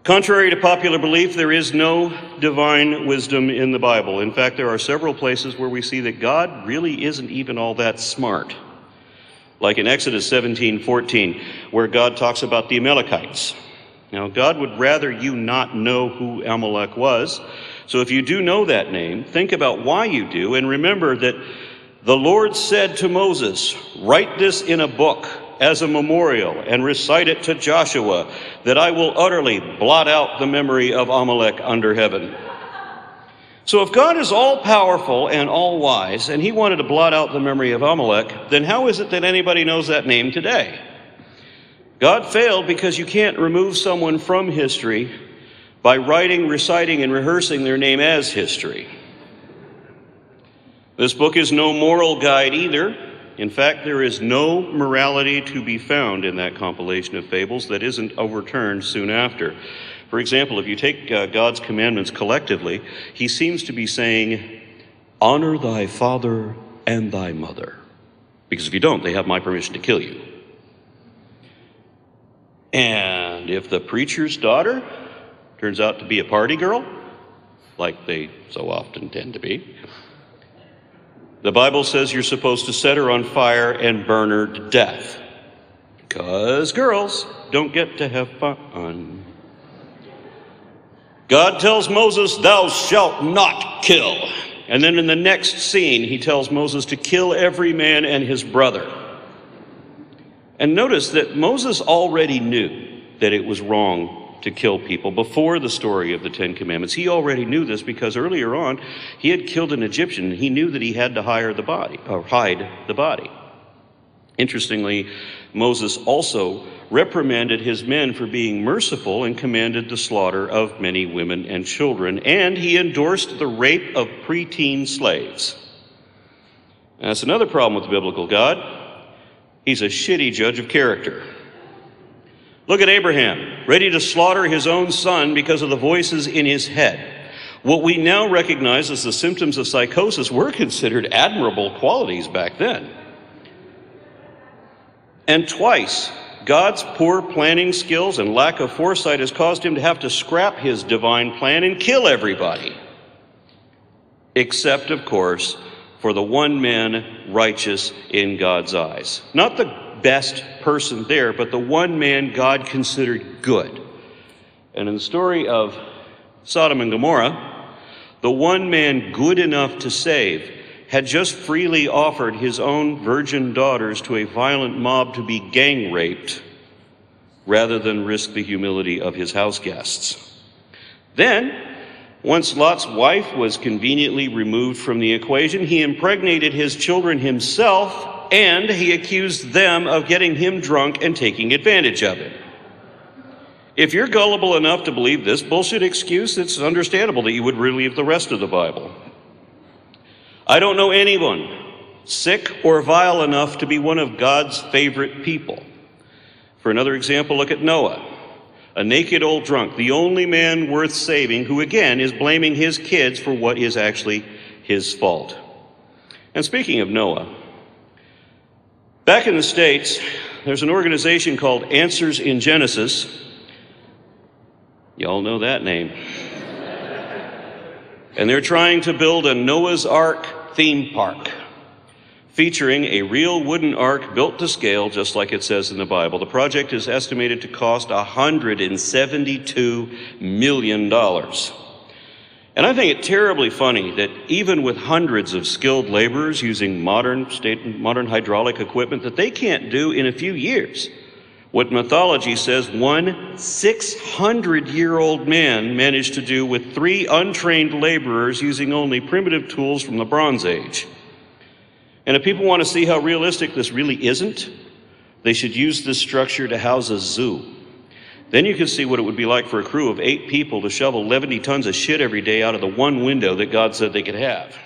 Contrary to popular belief, there is no divine wisdom in the Bible. In fact, there are several places where we see that God really isn't even all that smart. Like in Exodus 17:14, where God talks about the Amalekites. Now, God would rather you not know who Amalek was. So if you do know that name, think about why you do, and remember that the Lord said to Moses, "Write this in a book as a memorial and recite it to Joshua, that I will utterly blot out the memory of Amalek under heaven." So if God is all-powerful and all-wise, and he wanted to blot out the memory of Amalek, then how is it that anybody knows that name today? God failed because you can't remove someone from history by writing, reciting, and rehearsing their name as history. This book is no moral guide either. In fact, there is no morality to be found in that compilation of fables that isn't overturned soon after. For example, if you take God's commandments collectively, he seems to be saying, "Honor thy father and thy mother, because if you don't, they have my permission to kill you." And if the preacher's daughter turns out to be a party girl, like they so often tend to be, the Bible says you're supposed to set her on fire and burn her to death, because girls don't get to have fun. God tells Moses, "Thou shalt not kill." And then in the next scene, he tells Moses to kill every man and his brother. And notice that Moses already knew that it was wrong to kill people before the story of the Ten Commandments. He already knew this because earlier on, he had killed an Egyptian, and he knew that he had to hide the body. Interestingly, Moses also reprimanded his men for being merciful and commanded the slaughter of many women and children, and he endorsed the rape of preteen slaves. And that's another problem with the biblical God. He's a shitty judge of character. Look at Abraham, ready to slaughter his own son because of the voices in his head. What we now recognize as the symptoms of psychosis were considered admirable qualities back then. And twice, God's poor planning skills and lack of foresight has caused him to have to scrap his divine plan and kill everybody. Except, of course, for the one man righteous in God's eyes. Not the best person there, but the one man God considered good. And in the story of Sodom and Gomorrah, the one man good enough to save had just freely offered his own virgin daughters to a violent mob to be gang raped rather than risk the humility of his house guests. Then, once Lot's wife was conveniently removed from the equation, he impregnated his children himself, and he accused them of getting him drunk and taking advantage of him. If you're gullible enough to believe this bullshit excuse, it's understandable that you would relieve the rest of the Bible. I don't know anyone sick or vile enough to be one of God's favorite people. For another example, look at Noah, a naked old drunk, the only man worth saving, who again is blaming his kids for what is actually his fault. And speaking of Noah, back in the States, there's an organization called Answers in Genesis. Y'all know that name. And they're trying to build a Noah's Ark theme park, featuring a real wooden ark built to scale, just like it says in the Bible. The project is estimated to cost $172 million. And I think it terribly funny that even with hundreds of skilled laborers using modern hydraulic equipment, that they can't do in a few years what mythology says one 600-year-old man managed to do with 3 untrained laborers using only primitive tools from the Bronze Age. And if people want to see how realistic this really isn't, they should use this structure to house a zoo. Then you can see what it would be like for a crew of 8 people to shovel 70 tons of shit every day out of the one window that God said they could have.